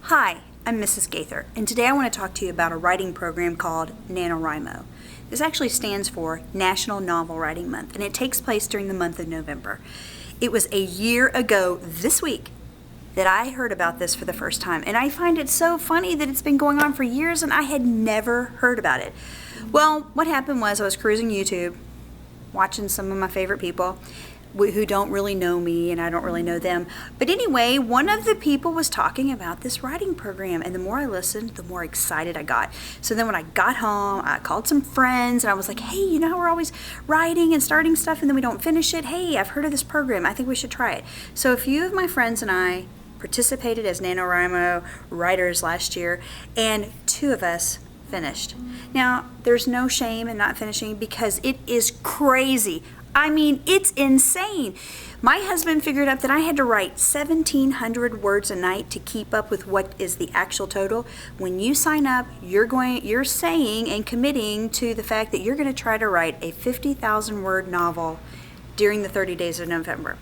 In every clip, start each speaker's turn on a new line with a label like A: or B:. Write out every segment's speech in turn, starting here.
A: Hi, I'm Mrs. Gaither, and today I want to talk to you about a writing program called NaNoWriMo. This actually stands for National Novel Writing Month, and it takes place during the month of November. It was a year ago this week that I heard about this for the first time, and I find it so funny that it's been going on for years and I had never heard about it. Well, what happened was I was cruising YouTube, watching some of my favorite people who don't really know me and I don't really know them. But anyway, one of the people was talking about this writing program, and the more I listened, the more excited I got. So then when I got home, I called some friends and I was like, hey, you know how we're always writing and starting stuff and then we don't finish it? Hey, I've heard of this program. I think we should try it. So a few of my friends and I participated as NaNoWriMo writers last year, and 2 of us finished. Now, there's no shame in not finishing because it is crazy. I mean, it's insane. My husband figured out that I had to write 1,700 words a night to keep up with what is the actual total. When you sign up, you're saying and committing to the fact that you're going to try to write a 50,000 word novel during the 30 days of November.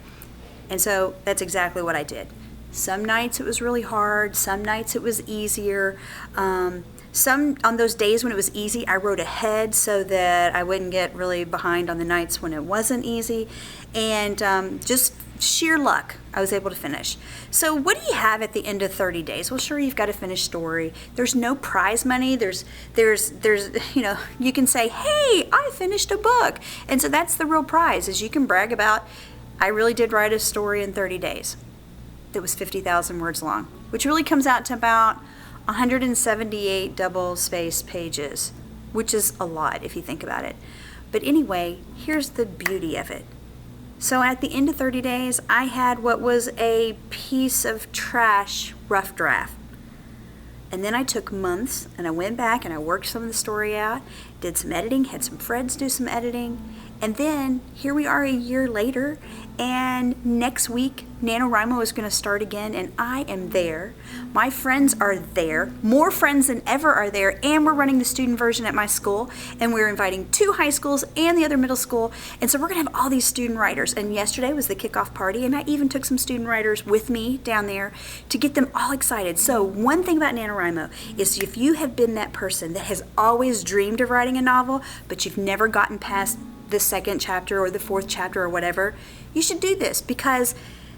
A: And so that's exactly what I did. Some nights it was really hard, some nights it was easier. Some on those days when it was easy, I wrote ahead so that I wouldn't get really behind on the nights when it wasn't easy. And just sheer luck, I was able to finish. So what do you have at the end of 30 days? Well, sure, you've got a finished story. There's no prize money. There's you can say, hey, I finished a book. And so that's the real prize, is you can brag about, I really did write a story in 30 days that was 50,000 words long, which really comes out to about 178 double-spaced pages, which is a lot if you think about it. But anyway, here's the beauty of it. So at the end of 30 days, I had what was a piece of trash rough draft. And then I took months and I went back and I worked some of the story out, did some editing, had some friends do some editing, and then here we are a year later, and next week NaNoWriMo is going to start again, and I am there. My friends are there, more friends than ever are there, and we're running the student version at my school, and we're inviting 2 high schools and the other middle school, and so we're going to have all these student writers. And yesterday was the kickoff party, and I even took some student writers with me down there to get them all excited. So one thing about NaNoWriMo is, if you have been that person that has always dreamed of writing a novel, but you've never gotten past the 2nd chapter or the 4th chapter or whatever, you should do this, because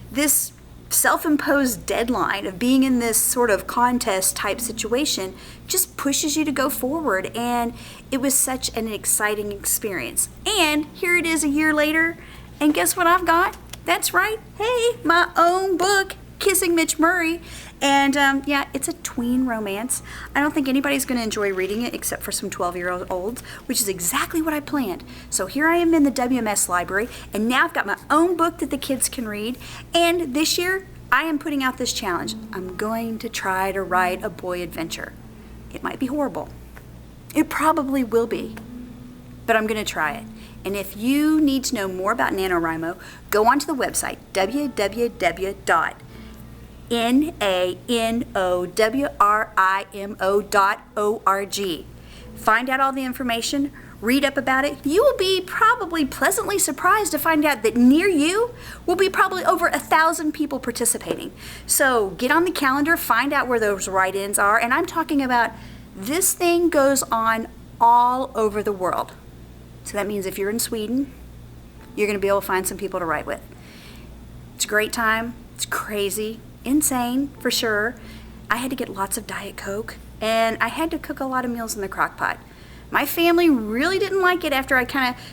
A: this self-imposed deadline of being in this sort of contest type situation just pushes you to go forward, and it was such an exciting experience. And here it is a year later, and guess what I've got? That's right, hey, my own book, Kissing Mitch Murray. And yeah, it's a tween romance. I don't think anybody's going to enjoy reading it except for some 12-year-olds, which is exactly what I planned. So here I am in the WMS library, and now I've got my own book that the kids can read. And this year, I am putting out this challenge. I'm going to try to write a boy adventure. It might be horrible. It probably will be, but I'm going to try it. And if you need to know more about NaNoWriMo, go onto the website, www.NaNoWriMo.org. Find out all the information, read up about it. You will be probably pleasantly surprised to find out that near you will be probably over 1,000 people participating. So get on the calendar, find out where those write-ins are, and I'm talking about this thing goes on all over the world. So that means if you're in Sweden, you're going to be able to find some people to write with. It's a great time. It's crazy. Insane, for sure. I had to get lots of Diet Coke, and I had to cook a lot of meals in the crock pot. My family really didn't like it after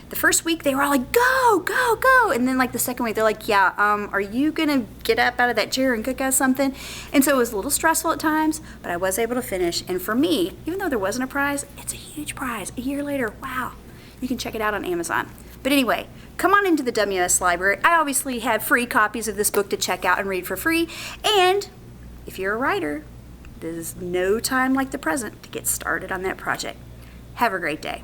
A: the first week they were all like, go, go, go. And then like the second week, they're like, yeah, are you gonna get up out of that chair and cook us something? And so it was a little stressful at times, but I was able to finish. And for me, even though there wasn't a prize, it's a huge prize. A year later, wow. You can check it out on Amazon. But anyway, come on into the WS library. I obviously have free copies of this book to check out and read for free. And if you're a writer, there's no time like the present to get started on that project. Have a great day.